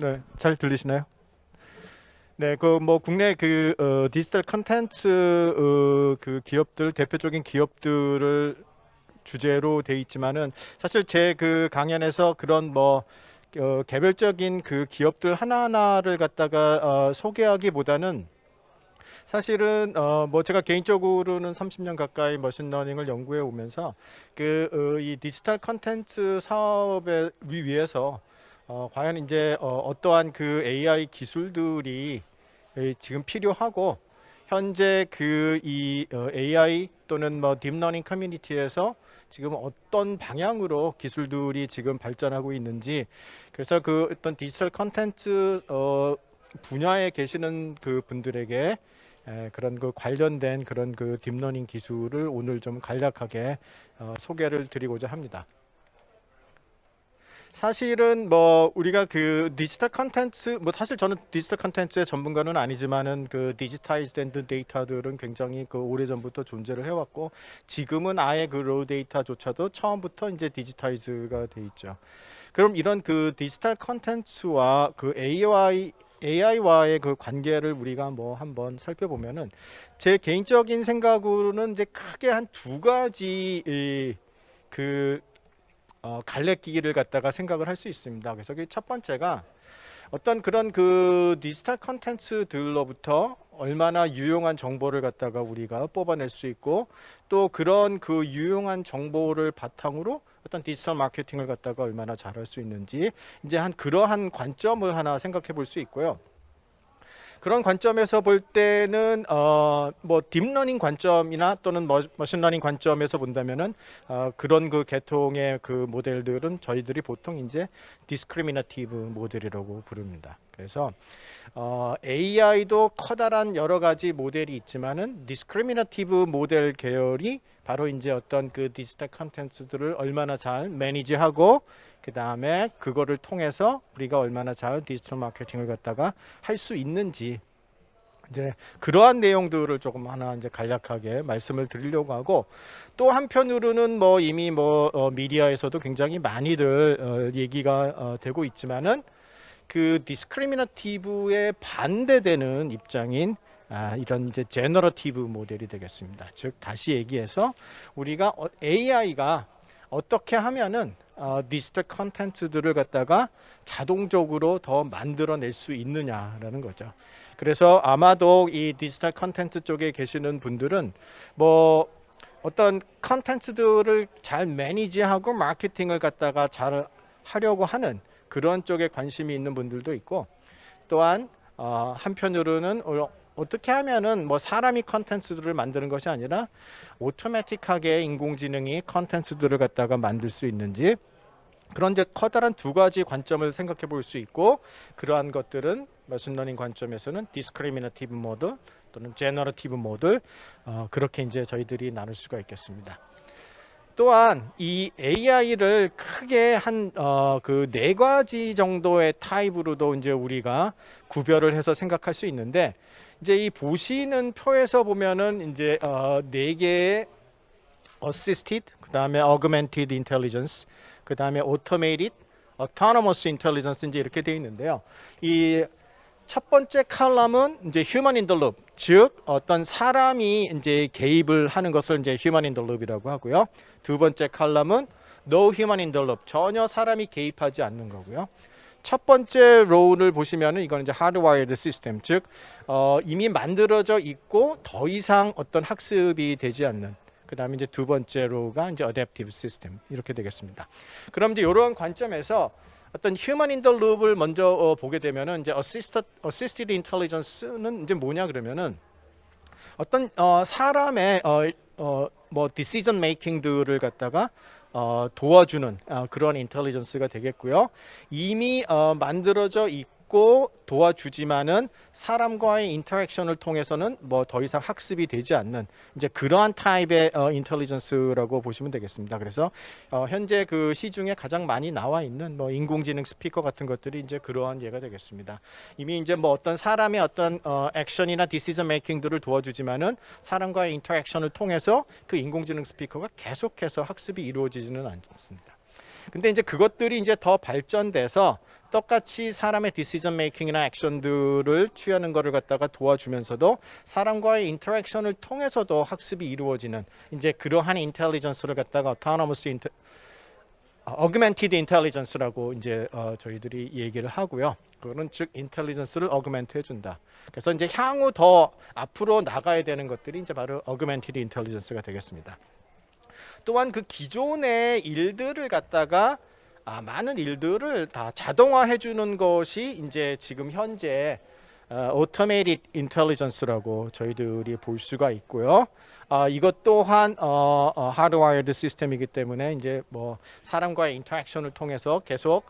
네, 잘 들리시나요? 네, 그 뭐 국내 디지털 컨텐츠 그 기업들 대표적인 기업들을 주제로 돼 있지만은 사실 제 그 강연에서 그런 개별적인 그 기업들 하나하나를 갖다가 소개하기보다는 사실은 뭐 제가 개인적으로는 30년 가까이 머신러닝을 연구해 오면서 이 디지털 컨텐츠 사업에 위해서 과연 이제 어떠한 그 AI 기술들이 지금 필요하고 현재 AI 또는 뭐 딥러닝 커뮤니티에서 지금 어떤 방향으로 기술들이 지금 발전하고 있는지 그래서 그 어떤 디지털 컨텐츠 분야에 계시는 그 분들에게 그런 그 관련된 그런 그 딥러닝 기술을 오늘 좀 간략하게 소개를 드리고자 합니다. 사실은 뭐 우리가 그 디지털 컨텐츠 뭐 사실 저는 디지털 컨텐츠의 전문가는 아니지만은 그 디지타이즈된 데이터들은 굉장히 그 오래전부터 존재를 해왔고 지금은 아예 그 로우 데이터조차도 처음부터 이제 디지타이즈가 돼 있죠. 그럼 이런 그 디지털 컨텐츠와 그 AI와의 그 관계를 우리가 뭐 한번 살펴보면은 제 개인적인 생각으로는 이제 크게 한 두 가지 그 갈래길을 갖다가 생각을 할 수 있습니다. 그래서 그 첫 번째가 어떤 그런 그 디지털 컨텐츠들로부터 얼마나 유용한 정보를 갖다가 우리가 뽑아낼 수 있고 또 그런 그 유용한 정보를 바탕으로 어떤 디지털 마케팅을 갖다가 얼마나 잘할 수 있는지 이제 한 그러한 관점을 하나 생각해 볼 수 있고요. 그런 관점에서 볼 때는 뭐 딥러닝 관점이나 또는 머신러닝 관점에서 본다면은 그런 그 계통의 그 모델들은 저희들이 보통 이제 디스크리미너티브 모델이라고 부릅니다. 그래서 AI도 커다란 여러 가지 모델이 있지만은 디스크리미너티브 모델 계열이 바로 이제 어떤 그 디지털 컨텐츠들을 얼마나 잘 매니지하고 그 다음에 그거를 통해서 우리가 얼마나 잘 디지털 마케팅을 갖다가 할 수 있는지 이제 그러한 내용들을 조금 하나 이제 간략하게 말씀을 드리려고 하고 또 한편으로는 뭐 이미 미디어에서도 굉장히 많이들 얘기가 되고 있지만은 그 디스크리미너티브에 반대되는 입장인 이런 이제 제너러티브 모델이 되겠습니다. 즉 다시 얘기해서 우리가 AI가 어떻게 하면은 디지털 컨텐츠들을 갖다가 자동적으로 더 만들어낼 수 있느냐라는 거죠. 그래서 아마도 이 디지털 컨텐츠 쪽에 계시는 분들은 뭐 어떤 컨텐츠들을 잘 매니지하고 마케팅을 갖다가 잘 하려고 하는 그런 쪽에 관심이 있는 분들도 있고 또한 한편으로는 어떻게 하면은 뭐 사람이 컨텐츠들을 만드는 것이 아니라 오토매틱하게 인공지능이 컨텐츠들을 갖다가 만들 수 있는지 그런 이제 커다란 두 가지 관점을 생각해 볼 수 있고 그러한 것들은 머신러닝 관점에서는 디스크리미너티브 모델 또는 제너러티브 모델 그렇게 이제 저희들이 나눌 수가 있겠습니다. 또한 이 AI를 크게 한 그 네 가지 정도의 타입으로도 이제 우리가 구별을 해서 생각할 수 있는데 이제 이 보시는 표에서 보면은 이제 네 개의 assisted, 그다음에 augmented intelligence, 그다음에 automated, autonomous intelligence 이제 이렇게 되어 있는데요. 이 첫 번째 칼럼은 이제 human in the loop, 즉 어떤 사람이 이제 개입을 하는 것을 이제 human in the loop이라고 하고요. 두 번째 칼럼은 no human in the loop, 전혀 사람이 개입하지 않는 거고요. 첫 번째 로우를 보시면은 이거는 이제 hardwired system, 즉 이미 만들어져 있고 더 이상 어떤 학습이 되지 않는. 그다음에 이제 두 번째 로우가 이제 adaptive system 이렇게 되겠습니다. 그럼 이제 이러한 관점에서 어떤 human in the loop을 먼저 보게 되면은 이제 assisted intelligence는 이제 뭐냐 그러면은 어떤 사람의 뭐 decision making들을 갖다가 도와주는 그런 인텔리전스가 되겠고요. 이미 만들어져 있고 도와주지만은 사람과의 인터랙션을 통해서는 뭐 더 이상 학습이 되지 않는 이제 그러한 타입의 인텔리전스라고 보시면 되겠습니다. 그래서 현재 그 시중에 가장 많이 나와 있는 뭐 인공지능 스피커 같은 것들이 이제 그러한 예가 되겠습니다. 이미 이제 뭐 어떤 사람의 어떤 액션이나 디시전 메이킹들을 도와주지만은 사람과의 인터랙션을 통해서 그 인공지능 스피커가 계속해서 학습이 이루어지지는 않습니다. 근데 이제 그것들이 이제 더 발전돼서 똑같이 사람의 디시전 메이킹이나 액션들을 취하는 것을 갖다가 도와주면서도 사람과의 인터랙션을 통해서도 학습이 이루어지는 이제 그러한 인텔리전스를 갖다가 어그멘티드 인텔리전스라고 이제 저희들이 얘기를 하고요. 그거는 즉 인텔리전스를 어그멘트 해준다. 그래서 이제 향후 더 앞으로 나가야 되는 것들이 이제 바로 어그멘티드 인텔리전스가 되겠습니다. 또한 그 기존의 일들을 갖다가 많은 일들을 다 자동화해 주는 것이 이제 지금 현재 automated intelligence라고 저희들이 볼 수가 있고요. 이것 또한 hardwired 시스템이기 때문에 이제 뭐 사람과의 인터랙션을 통해서 계속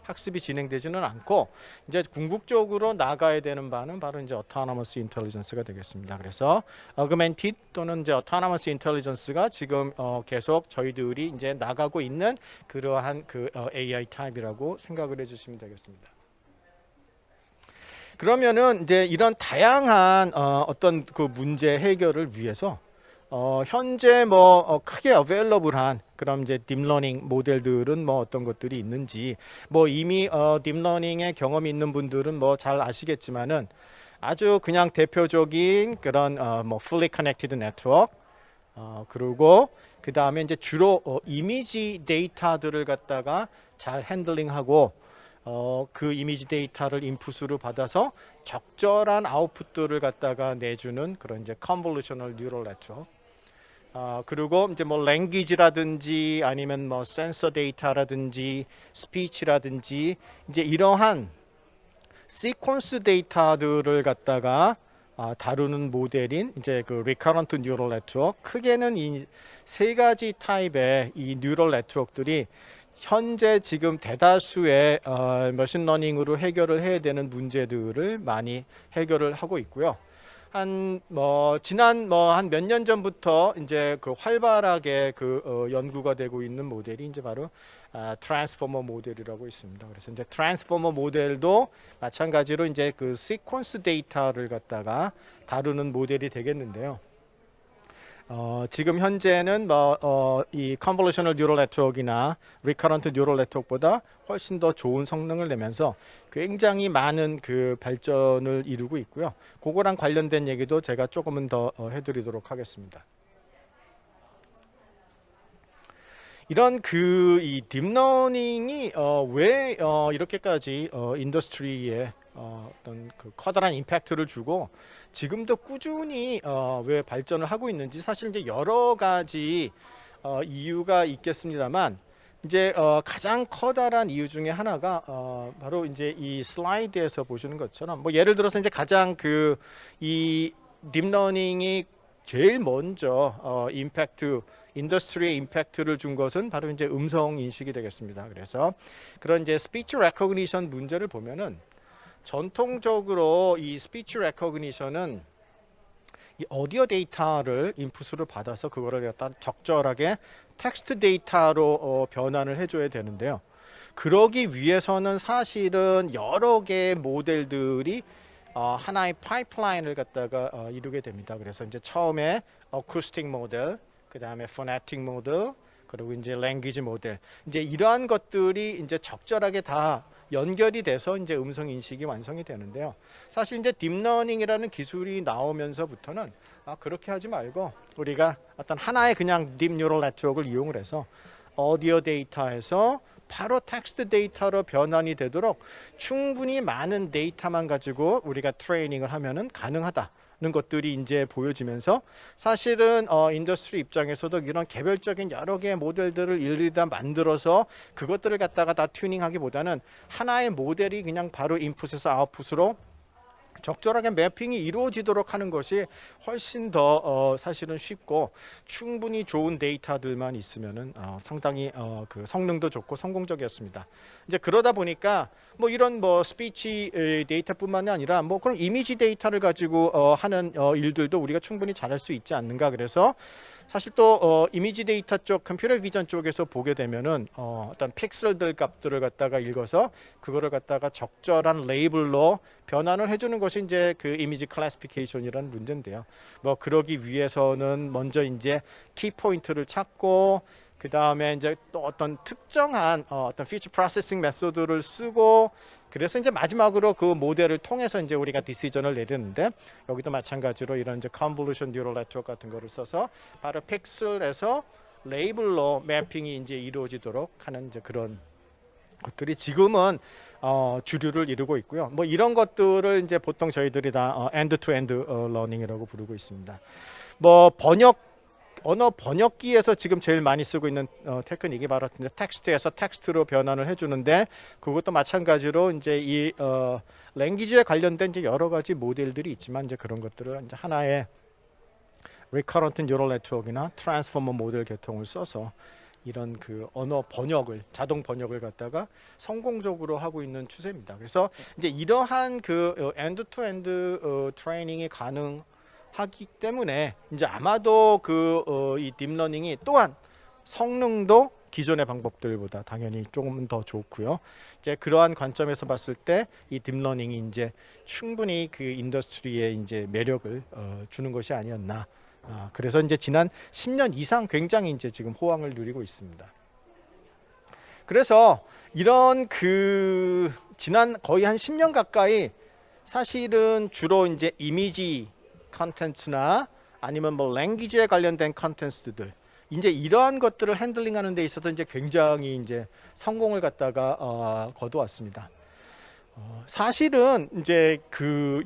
학습이 진행되지는 않고 이제 궁극적으로 나가야 되는 바는 바로 이제 autonomous intelligence가 되겠습니다. 그래서 augmented 또는 이제 autonomous intelligence가 지금 계속 저희들이 이제 나가고 있는 그러한 그 AI 타입이라고 생각을 해주시면 되겠습니다. 그러면은 이제 이런 다양한 어떤 그 문제 해결을 위해서 현재 뭐 크게 어베일러블한 그럼 이제 딥러닝 모델들은 뭐 어떤 것들이 있는지 뭐 이미 딥러닝의 경험이 있는 분들은 뭐 잘 아시겠지만은 아주 그냥 대표적인 그런 뭐 fully connected network 그리고 그 다음에 이제 주로 이미지 데이터들을 갖다가 잘 핸들링하고 그 이미지 데이터를 인풋으로 받아서 적절한 아웃풋들을 갖다가 내주는 그런 이제 convolutional neural network. 그리고 이제 뭐 랭귀지라든지 아니면 뭐 센서 데이터라든지 스피치라든지 이제 이러한 시퀀스 데이터들을 갖다가 다루는 모델인 이제 그 recurrent neural network. 크게는 이 세 가지 타입의 이 뉴럴 네트워크들이 현재 지금 대다수의 머신러닝으로 해결을 해야 되는 문제들을 많이 해결을 하고 있고요. 한 몇 년 전부터 이제 그 활발하게 그 연구가 되고 있는 모델이 이제 바로 트랜스포머 모델이라고 있습니다. 그래서 이제 트랜스포머 모델도 마찬가지로 이제 그 시퀀스 데이터를 갖다가 다루는 모델이 되겠는데요. 지금 현재는 이 convolutional neural network이나 recurrent neural network보다 훨씬 더 좋은 성능을 내면서 굉장히 많은 그 발전을 이루고 있고요. 그거랑 관련된 얘기도 제가 조금은 더 해드리도록 하겠습니다. 이런 그 이 딥러닝이 왜 이렇게까지 인더스트리에 어떤 그 커다란 임팩트를 주고 지금도 꾸준히 왜 발전을 하고 있는지 사실 이제 여러 가지 이유가 있겠습니다만 이제 가장 커다란 이유 중에 하나가 바로 이제 이 슬라이드에서 보시는 것처럼 뭐 예를 들어서 이제 가장 그 이 딥러닝이 제일 먼저 인더스트리에 임팩트를 준 것은 바로 이제 음성 인식이 되겠습니다. 그래서 그런 이제 스피치 레코그니션 문제를 보면은 전통적으로 이 스피치 레코그니션은 이 오디오 데이터를 인풋으로 받아서 그거를 갖다 적절하게 텍스트 데이터로 변환을 해줘야 되는데요. 그러기 위해서는 사실은 여러 개의 모델들이 하나의 파이프라인을 갖다가 이루게 됩니다. 그래서 이제 처음에 어쿠스틱 모델, 그 다음에 포네틱 모델, 그리고 이제 랭귀지 모델, 이제 이러한 것들이 이제 적절하게 다 연결이 돼서 이제 음성 인식이 완성이 되는데요. 사실 이제 딥러닝이라는 기술이 나오면서부터는 그렇게 하지 말고 우리가 어떤 하나의 그냥 딥 뉴럴 네트워크를 이용을 해서 오디오 데이터에서 바로 텍스트 데이터로 변환이 되도록 충분히 많은 데이터만 가지고 우리가 트레이닝을 하면은 가능하다는 것들이 이제 보여지면서 사실은 인더스트리 입장에서도 이런 개별적인 여러 개의 모델들을 일일이 다 만들어서 그것들을 갖다가 다 튜닝하기보다는 하나의 모델이 그냥 바로 인풋에서 아웃풋으로 적절하게 매핑이 이루어지도록 하는 것이 훨씬 더 사실은 쉽고 충분히 좋은 데이터들만 있으면은 상당히 그 성능도 좋고 성공적이었습니다. 이제 그러다 보니까 뭐 이런 뭐 스피치 데이터뿐만이 아니라 뭐 그런 이미지 데이터를 가지고 하는 일들도 우리가 충분히 잘할 수 있지 않는가. 그래서 사실 또 이미지 데이터 쪽 컴퓨터 비전 쪽에서 보게 되면은 어떤 픽셀들 값들을 갖다가 읽어서 그거를 갖다가 적절한 레이블로 변환을 해주는 것이 이제 그 이미지 클래시피케이션이라는 문제인데요. 뭐 그러기 위해서는 먼저 이제 키 포인트를 찾고 그 다음에 이제 또 어떤 특정한 어떤 피처 프로세싱 메소드를 쓰고 그래서 이제 마지막으로 그 모델을 통해서 이제 우리가 디시전을 내리는데 여기도 마찬가지로 이런 이제 컨볼루션 뉴럴 네트워크 같은 거를 써서 바로 픽셀에서 레이블로 매핑이 이제 이루어지도록 하는 이제 그런 것들이 지금은 주류를 이루고 있고요. 뭐 이런 것들을 이제 보통 저희들이 다 엔드 투 엔드 러닝이라고 부르고 있습니다. 뭐 언어 번역기에서 지금 제일 많이 쓰고 있는 테크닉이 바로 텍스트에서 텍스트로 변환을 해주는데 그것도 마찬가지로 이제 이 랭귀지에 관련된 이제 여러 가지 모델들이 있지만 이제 그런 것들을 이제 하나의 Recurrent Neural Network이나 Transformer 모델 계통을 써서 이런 그 언어 번역을 자동 번역을 갖다가 성공적으로 하고 있는 추세입니다. 그래서 이제 이러한 그 엔드 투 엔드 트레이닝이 가능하기 때문에 이제 아마도 이 딥러닝이 또한 성능도 기존의 방법들보다 당연히 조금 더 좋고요. 이제 그러한 관점에서 봤을 때 이 딥러닝이 이제 충분히 그 인더스트리에 이제 매력을 주는 것이 아니었나. 그래서 이제 지난 10년 이상 굉장히 이제 지금 호황을 누리고 있습니다. 그래서 이런 그 지난 거의 한 10년 가까이 사실은 주로 이제 이미지 컨텐츠나 아니면 뭐 랭귀지에 관련된 컨텐츠들 이제 이러한 것들을 핸들링하는 데 있어서 이제 굉장히 이제 성공을 갖다가 거두었습니다. 사실은 이제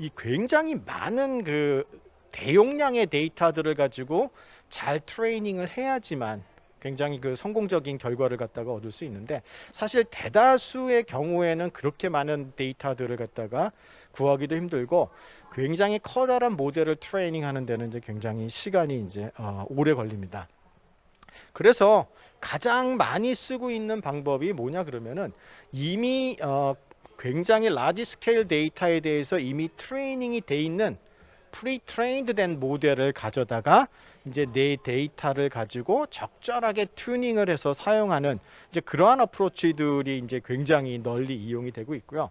이 굉장히 많은 그 대용량의 데이터들을 가지고 잘 트레이닝을 해야지만 굉장히 그 성공적인 결과를 갖다가 얻을 수 있는데 사실 대다수의 경우에는 그렇게 많은 데이터들을 갖다가 구하기도 힘들고 굉장히 커다란 모델을 트레이닝하는 데는 이제 굉장히 시간이 이제 오래 걸립니다. 그래서 가장 많이 쓰고 있는 방법이 뭐냐 그러면은 이미 굉장히 라지 스케일 데이터에 대해서 이미 트레이닝이 돼 있는 프리트레인드 된 모델을 가져다가 이제 내 데이터를 가지고 적절하게 튜닝을 해서 사용하는 이제 그러한 어프로치들이 이제 굉장히 널리 이용이 되고 있고요.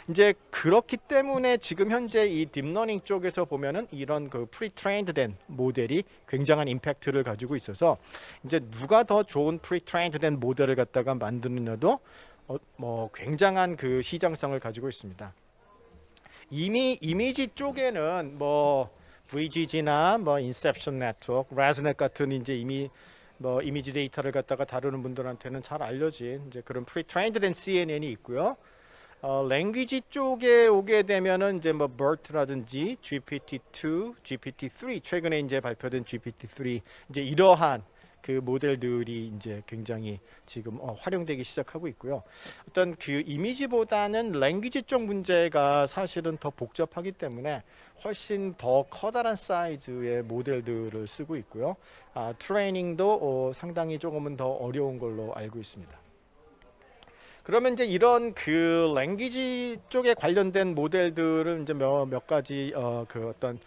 이제 그렇기 때문에 지금 현재 이 딥러닝 쪽에서 보면은 이런 그 프리트레인드 된 모델이 굉장한 임팩트를 가지고 있어서 이제 누가 더 좋은 프리트레인드 된 모델을 갖다가 만드느냐도 뭐 굉장한 그 시장성을 가지고 있습니다. 이미 이미지 쪽에는 뭐 VGG나 뭐 인셉션 네트워크, ResNet 같은 이제 이미 뭐 이미지 데이터를 갖다가 다루는 분들한테는 잘 알려진 이제 그런 프리트레인드된 CNN이 있고요. 랭귀지 쪽에 오게 되면은 이제 뭐 BERT라든지 GPT-2, GPT-3 최근에 이제 발표된 GPT-3 이제 이러한 그 모델들이 이제 굉장히 지금 활용되기 시작하고 있고요. 어떤 그 이미지보다는 랭귀지 쪽 문제가 사실은 더 복잡하기 때문에 훨씬 더 커다란 사이즈의 모델들을 쓰고 있고요. 트레이닝도 상당히 조금은 더 어려운 걸로 알고 있습니다. 그러면 이제 이런 그 랭귀지 쪽에 관련된 모델들을 이제 몇 가지 그 어떤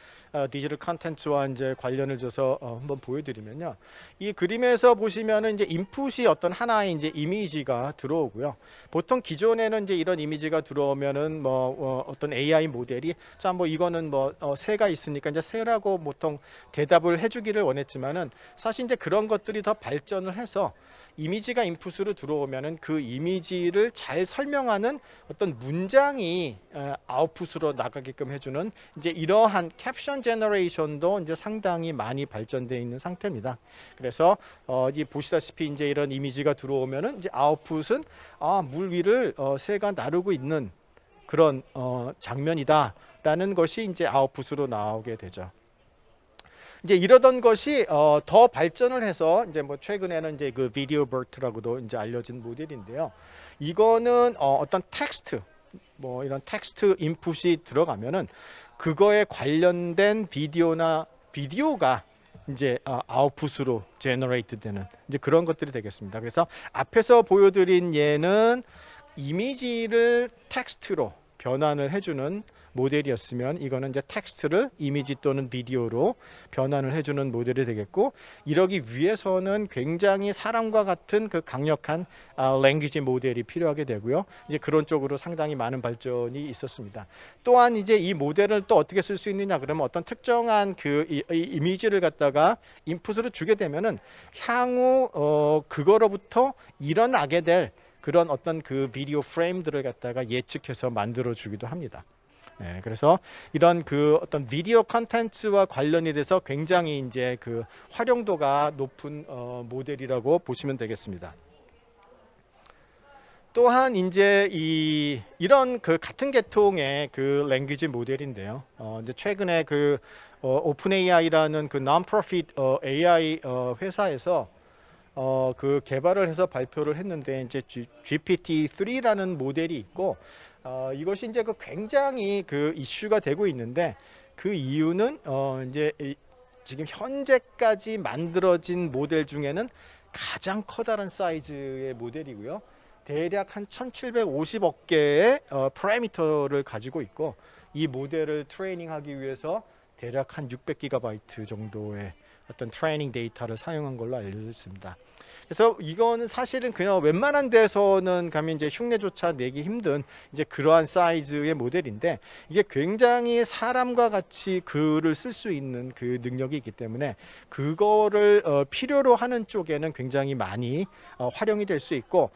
디지털 컨텐츠와 이제 관련을 줘서 한번 보여드리면요. 이 그림에서 보시면은 이제 인풋이 어떤 하나의 이제 이미지가 들어오고요. 보통 기존에는 이제 이런 이미지가 들어오면은 뭐 어떤 AI 모델이 자 뭐 이거는 뭐 새가 있으니까 이제 새라고 보통 대답을 해주기를 원했지만은 사실 이제 그런 것들이 더 발전을 해서 이미지가 인풋으로 들어오면은 그 이미지를 잘 설명하는 어떤 문장이 아웃풋으로 나가게끔 해주는 이제 이러한 캡션 제너레이션도 이제 상당히 많이 발전되어 있는 상태입니다. 그래서 이제 보시다시피 이제 이런 이미지가 들어오면은 이제 아웃풋은 물 위를 새가 나르고 있는 그런 장면이다라는 것이 이제 아웃풋으로 나오게 되죠. 이제 이러던 것이 더 발전을 해서 이제 뭐 최근에는 이제 그 비디오 버트라고도 이제 알려진 모델인데요. 이거는 어떤 텍스트 뭐 이런 텍스트 인풋이 들어가면은 그거에 관련된 비디오가 이제 아웃풋으로 제너레이트 되는 이제 그런 것들이 되겠습니다. 그래서 앞에서 보여드린 예는 이미지를 텍스트로 변환을 해주는 모델이었으면 이거는 이제 텍스트를 이미지 또는 비디오로 변환을 해주는 모델이 되겠고, 이러기 위해서는 굉장히 사람과 같은 그 강력한 랭귀지 모델이 필요하게 되고요. 이제 그런 쪽으로 상당히 많은 발전이 있었습니다. 또한 이제 이 모델을 또 어떻게 쓸 수 있느냐 그러면 어떤 특정한 그 이미지를 갖다가 인풋으로 주게 되면은 향후 그거로부터 일어나게 될 그런 어떤 그 비디오 프레임들을 갖다가 예측해서 만들어 주기도 합니다. 네, 그래서 이런 그 어떤 비디오 컨텐츠와 관련이 돼서 굉장히 이제 그 활용도가 높은 모델이라고 보시면 되겠습니다. 또한 이제 이런 그 같은 계통의 그 랭귀지 모델인데요. 이제 최근에 그 오픈 AI라는 그 non-profit AI 회사에서 그 개발을 해서 발표를 했는데 이제 GPT-3라는 모델이 있고 이것이 이제 그 굉장히 그 이슈가 되고 있는데 그 이유는 이제 지금 현재까지 만들어진 모델 중에는 가장 커다란 사이즈의 모델이고요. 대략 한 1750억 개의 파라미터를 가지고 있고 이 모델을 트레이닝하기 위해서 대략 한 600GB 정도의 어떤 트레이닝 데이터를 사용한 걸로 알려져 있습니다. 그래서 이거는 사실은 그냥 웬만한 데서는 가면 이제 흉내조차 내기 힘든 이제 그러한 사이즈의 모델인데 이게 굉장히 사람과 같이 글을 쓸 수 있는 그 능력이 있기 때문에 그거를 필요로 하는 쪽에는 굉장히 많이 활용이 될 수 있고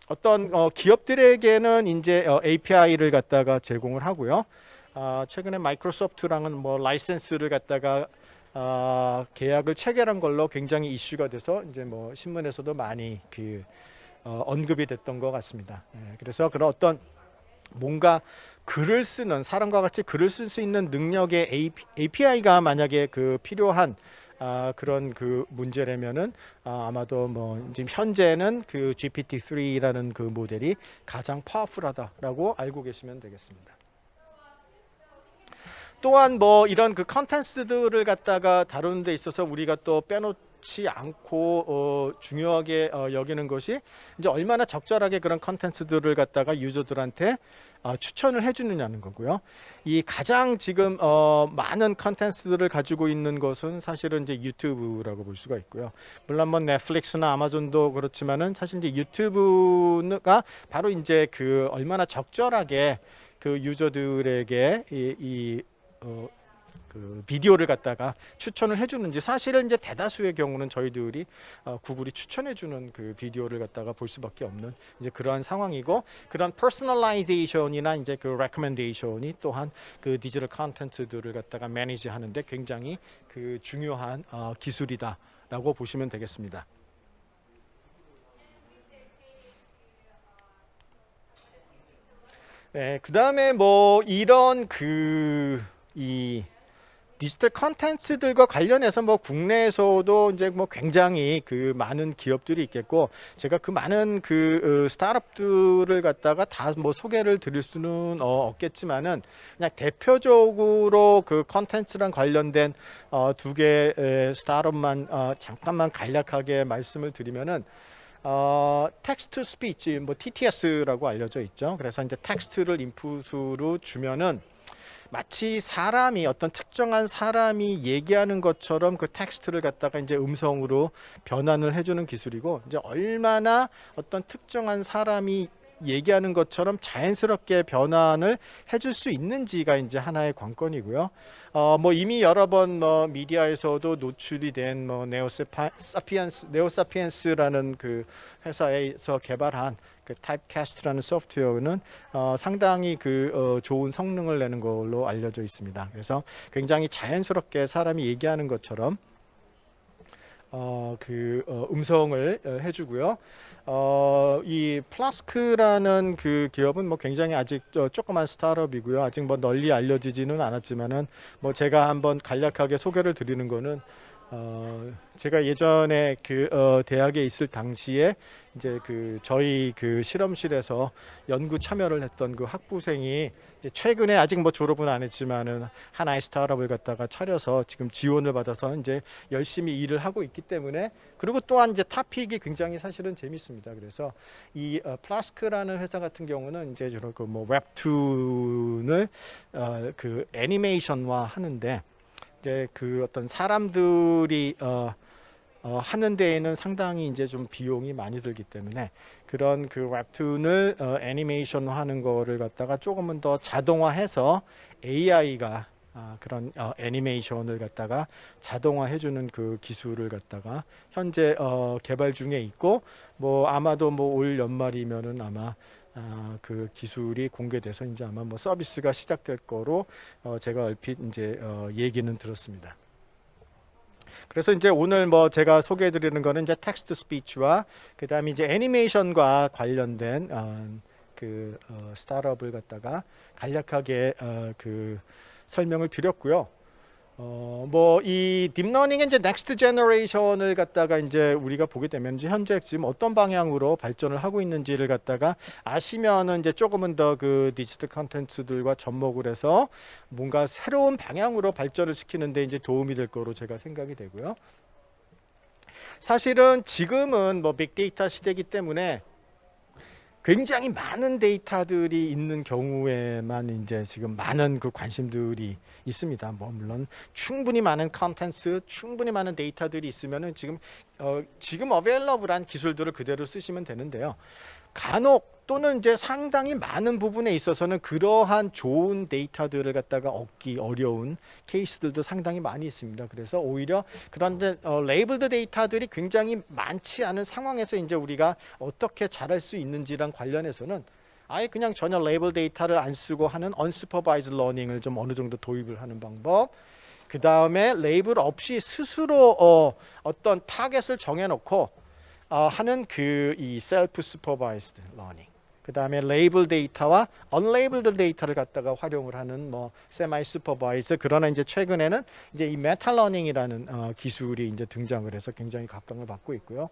어떤 기업들에게는 이제 API를 갖다가 제공을 하고요. 최근에 마이크로소프트랑은 뭐 라이센스를 갖다가 계약을 체결한 걸로 굉장히 이슈가 돼서 이제 뭐 신문에서도 많이 그 언급이 됐던 것 같습니다. 그래서 그런 어떤 뭔가 글을 쓰는 사람과 같이 글을 쓸 수 있는 능력의 API가 만약에 그 필요한 그런 그 문제라면은 아마도 뭐 지금 현재는 그 GPT-3라는 그 모델이 가장 파워풀하다라고 알고 계시면 되겠습니다. 또한 뭐 이런 그 컨텐츠들을 갖다가 다루는 데 있어서 우리가 또 빼놓지 않고 중요하게 여기는 것이 이제 얼마나 적절하게 그런 컨텐츠들을 갖다가 유저들한테 추천을 해주느냐는 거고요. 이 가장 지금 많은 컨텐츠들을 가지고 있는 것은 사실은 이제 유튜브라고 볼 수가 있고요. 물론 뭐 넷플릭스나 아마존도 그렇지만은 사실 이제 유튜브가 바로 이제 그 얼마나 적절하게 그 유저들에게 그 비디오를 갖다가 추천을 해주는지 사실은 이제 대다수의 경우는 저희들이 구글이 추천해주는 그 비디오를 갖다가 볼 수밖에 없는 이제 그러한 상황이고 그런 퍼스널라이제이션이나 이제 그 레코멘데이션이 또한 그 디지털 컨텐츠들을 갖다가 매니지하는데 굉장히 그 중요한 기술이다라고 보시면 되겠습니다. 네, 그 다음에 뭐 이런 이 디지털 컨텐츠들과 관련해서 뭐 국내에서도 이제 뭐 굉장히 그 많은 기업들이 있겠고 제가 그 많은 그 스타트업들을 갖다가 다 뭐 소개를 드릴 수는 없겠지만은 그냥 대표적으로 그 컨텐츠랑 관련된 두 개의 스타트업만 잠깐만 간략하게 말씀을 드리면은 텍스트 스피치 뭐 TTS라고 알려져 있죠. 그래서 이제 텍스트를 인풋으로 주면은 마치 사람이 어떤 특정한 사람이 얘기하는 것처럼 그 텍스트를 갖다가 이제 음성으로 변환을 해주는 기술이고 이제 얼마나 어떤 특정한 사람이 얘기하는 것처럼 자연스럽게 변환을 해줄 수 있는지가 이제 하나의 관건이고요. 뭐 이미 여러 번 뭐 미디어에서도 노출이 된 뭐 네오사피엔스라는 그 회사에서 개발한 그 타입캐스트라는 소프트웨어는 상당히 그 좋은 성능을 내는 걸로 알려져 있습니다. 그래서 굉장히 자연스럽게 사람이 얘기하는 것처럼 음성을 해주고요. 이 플라스크라는 그 기업은 뭐 굉장히 아직 조그만 스타트업이고요. 아직 뭐 널리 알려지지는 않았지만은 뭐 제가 한번 간략하게 소개를 드리는 거는 제가 예전에 그 대학에 있을 당시에 이제 그 저희 그 실험실에서 연구 참여를 했던 그 학부생이 이제 최근에 아직 뭐 졸업은 안 했지만은 하나의 스타트업을 갖다가 차려서 지금 지원을 받아서 이제 열심히 일을 하고 있기 때문에, 그리고 또한 이제 타픽이 굉장히 사실은 재밌습니다. 그래서 이 플라스크라는 회사 같은 경우는 이제 저런 그 뭐 웹툰을 그 애니메이션화 하는데, 이제 그 어떤 사람들이 하는 데에는 상당히 이제 좀 비용이 많이 들기 때문에 그런 그 웹툰을 애니메이션 하는 거를 갖다가 조금은 더 자동화해서 AI가 그런 애니메이션을 갖다가 자동화해주는 그 기술을 갖다가 현재 개발 중에 있고, 뭐 아마도 뭐 올 연말이면은 아마 그 기술이 공개돼서 이제 아마 뭐 서비스가 시작될 거로 제가 얼핏 이제 얘기는 들었습니다. 그래서 이제 오늘 뭐 제가 소개해드리는 거는 이제 텍스트 스피치와 그다음에 이제 애니메이션과 관련된 그 스타트업을 갖다가 간략하게 그 설명을 드렸고요. 뭐 이 딥러닝의 이제 넥스트 제너레이션을 갖다가 이제 우리가 보게 되면 이제 현재 지금 어떤 방향으로 발전을 하고 있는지를 갖다가 아시면은 이제 조금은 더 그 디지털 컨텐츠들과 접목을 해서 뭔가 새로운 방향으로 발전을 시키는데 이제 도움이 될 거로 제가 생각이 되고요. 사실은 지금은 뭐 빅데이터 시대이기 때문에 굉장히 많은 데이터들이 있는 경우에만 이제 지금 많은 그 관심들이 있습니다. 뭐 물론 충분히 많은 컨텐츠, 충분히 많은 데이터들이 있으면은 지금 어베일러블한 기술들을 그대로 쓰시면 되는데요. 간혹 또는 이제 상당히 많은 부분에 있어서는 그러한 좋은 데이터들을 갖다가 얻기 어려운 케이스들도 상당히 많이 있습니다. 그래서 오히려 그런데 레이블드 데이터들이 굉장히 많지 않은 상황에서 이제 우리가 어떻게 잘할 수 있는지랑 관련해서는 아예 그냥 전혀 레이블 데이터를 안 쓰고 하는 unsupervised learning을 좀 어느 정도 도입을 하는 방법, 그 다음에 레이블 없이 스스로 어떤 타겟을 정해놓고 하는 그 이 셀프 슈퍼바이즈드 러닝, 그 다음에 레이블 데이터와 언레이블드 데이터를 갖다가 활용을 하는 뭐 세마이 슈퍼바이즈, 그러나 이제 최근에는 이제 이 메타 러닝이라는 기술이 이제 등장을 해서 굉장히 각광을 받고 있고요.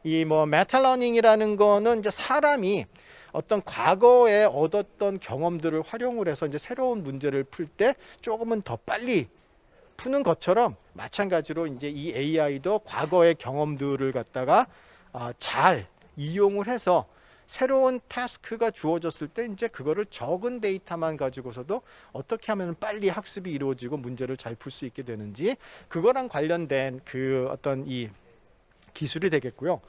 이 뭐 메타 러닝이라는 거는 이제 사람이 어떤 과거에 얻었던 경험들을 활용을 해서 이제 새로운 문제를 풀 때 조금은 더 빨리 푸는 것처럼, 마찬가지로 이제 이 AI도 과거의 경험들을 갖다가 잘 이용을 해서 새로운 태스크가 주어졌을 때 이제 그거를 적은 데이터만 가지고서도 어떻게 하면 빨리 학습이 이루어지고 문제를 잘 풀 수 있게 되는지, 그거랑 관련된 그 어떤 이 기술이 되겠고요.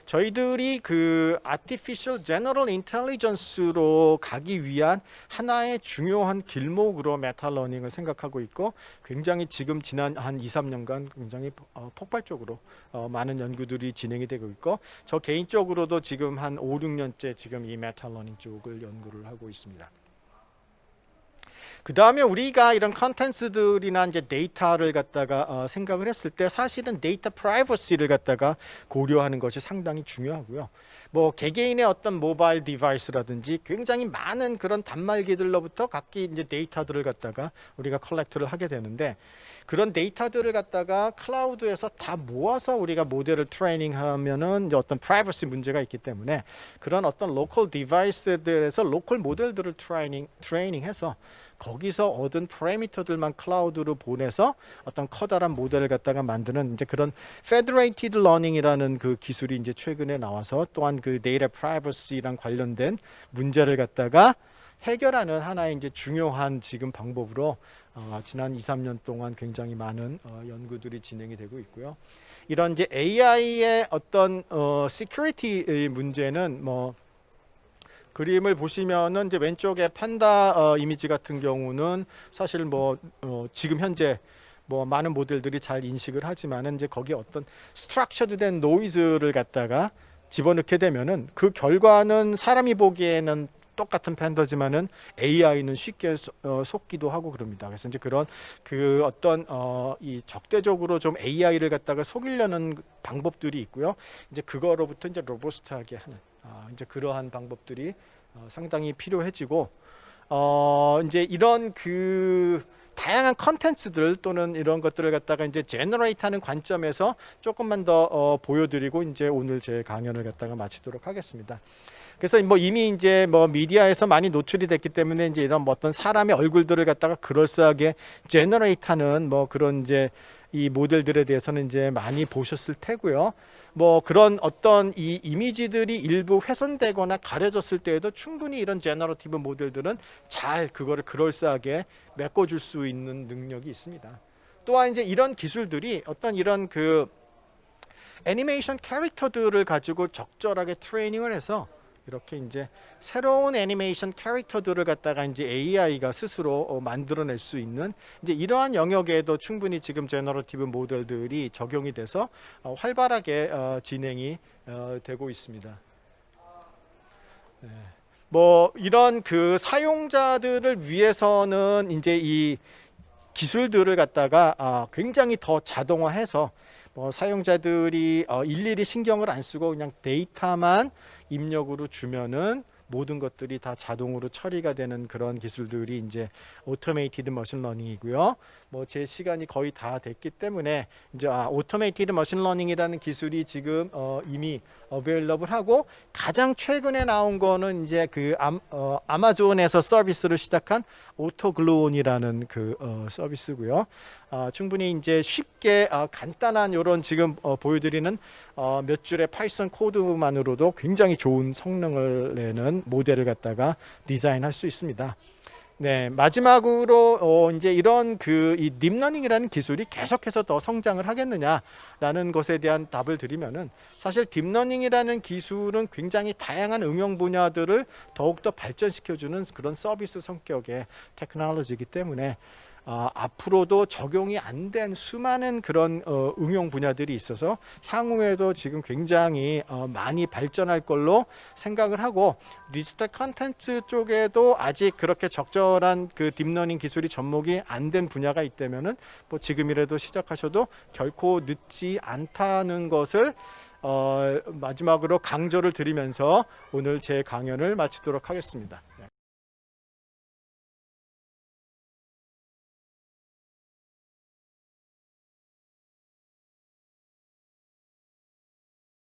저희들이 그 Artificial General Intelligence로 가기 위한 하나의 중요한 길목으로 메타러닝을 생각하고 있고, 굉장히 지금 지난 한 2, 3년간 굉장히 폭발적으로 많은 연구들이 진행이 되고 있고, 저 개인적으로도 지금 한 5, 6년째 지금 이 메타러닝 쪽을 연구를 하고 있습니다. 그 다음에 우리가 이런 컨텐츠들이나 이제 데이터를 갖다가 생각을 했을 때 사실은 데이터 프라이버시를 갖다가 고려하는 것이 상당히 중요하고요. 뭐 개개인의 어떤 모바일 디바이스라든지 굉장히 많은 그런 단말기들로부터 각기 이제 데이터들을 갖다가 우리가 컬렉트를 하게 되는데, 그런 데이터들을 갖다가 클라우드에서 다 모아서 우리가 모델을 트레이닝하면은 이제 어떤 프라이버시 문제가 있기 때문에 그런 어떤 로컬 디바이스들에서 로컬 모델들을 트레이닝해서 거기서 얻은 파라미터들만 클라우드로 보내서 어떤 커다란 모델을 갖다가 만드는 이제 그런 Federated Learning이라는 그 기술이 이제 최근에 나와서 또한 그 데이터 프라이버시랑 관련된 문제를 갖다가 해결하는 하나의 이제 중요한 지금 방법으로 지난 2, 3년 동안 굉장히 많은 연구들이 진행이 되고 있고요. 이런 이제 AI의 어떤 시큐리티 문제는 뭐 그림을 보시면은 이제 왼쪽에 판다 이미지 같은 경우는 사실 뭐 지금 현재 뭐 많은 모델들이 잘 인식을 하지만은 이제 거기에 어떤 스트럭처드 된 노이즈를 갖다가 집어넣게 되면은 그 결과는 사람이 보기에는 똑같은 팬더지만은 AI는 쉽게 속기도 하고 그럽니다. 그래서 이제 그런 그 어떤 이 적대적으로 좀 AI를 갖다가 속이려는 방법들이 있고요. 이제 그거로부터 이제 로버스트하게 하는 이제 그러한 방법들이 상당히 필요해지고 이제 이런 그 다양한 컨텐츠들 또는 이런 것들을 갖다가 이제 제너레이트하는 관점에서 조금만 더 보여드리고 이제 오늘 제 강연을 갖다가 마치도록 하겠습니다. 그래서 뭐 이미 이제 뭐 미디어에서 많이 노출이 됐기 때문에 이제 이런 뭐 어떤 사람의 얼굴들을 갖다가 그럴싸하게 제너레이트하는 뭐 그런 이제 이 모델들에 대해서는 이제 많이 보셨을 테고요. 뭐 그런 어떤 이 이미지들이 일부 훼손되거나 가려졌을 때에도 충분히 이런 제너러티브 모델들은 잘 그거를 그럴싸하게 메꿔줄 수 있는 능력이 있습니다. 또한 이제 이런 기술들이 어떤 이런 그 애니메이션 캐릭터들을 가지고 적절하게 트레이닝을 해서 이렇게 이제 새로운 애니메이션 캐릭터들을 갖다가 이제 AI가 스스로 만들어낼 수 있는 이제 이러한 영역에도 충분히 지금 제너러티브 모델들이 적용이 돼서 활발하게 진행이 되고 있습니다. 네. 뭐 이런 그 사용자들을 위해서는 이제 이 기술들을 갖다가 굉장히 더 자동화해서 뭐 사용자들이 일일이 신경을 안 쓰고 그냥 데이터만 입력으로 주면은 모든 것들이 다 자동으로 처리가 되는 그런 기술들이 이제 오토메이티드 머신러닝이고요. 뭐 제 시간이 거의 다 됐기 때문에 이제 오토메이티드 머신러닝이라는 기술이 지금 이미 어베일러블하고 가장 최근에 나온 거는 이제 그 아마존에서 서비스를 시작한 오토글루온이라는 그 서비스고요. 충분히 이제 쉽게 간단한 이런 지금 보여드리는 몇 줄의 파이썬 코드만으로도 굉장히 좋은 성능을 내는 모델을 갖다가 디자인할 수 있습니다. 네, 마지막으로 이제 이런 그 이 딥러닝이라는 기술이 계속해서 더 성장을 하겠느냐라는 것에 대한 답을 드리면은 사실 딥러닝이라는 기술은 굉장히 다양한 응용 분야들을 더욱더 발전시켜주는 그런 서비스 성격의 테크놀로지이기 때문에 앞으로도 적용이 안 된 수많은 그런 응용 분야들이 있어서 향후에도 지금 굉장히 많이 발전할 걸로 생각을 하고 디지털 컨텐츠 쪽에도 아직 그렇게 적절한 그 딥러닝 기술이 접목이 안 된 분야가 있다면은 뭐 지금이라도 시작하셔도 결코 늦지 않다는 것을 마지막으로 강조를 드리면서 오늘 제 강연을 마치도록 하겠습니다.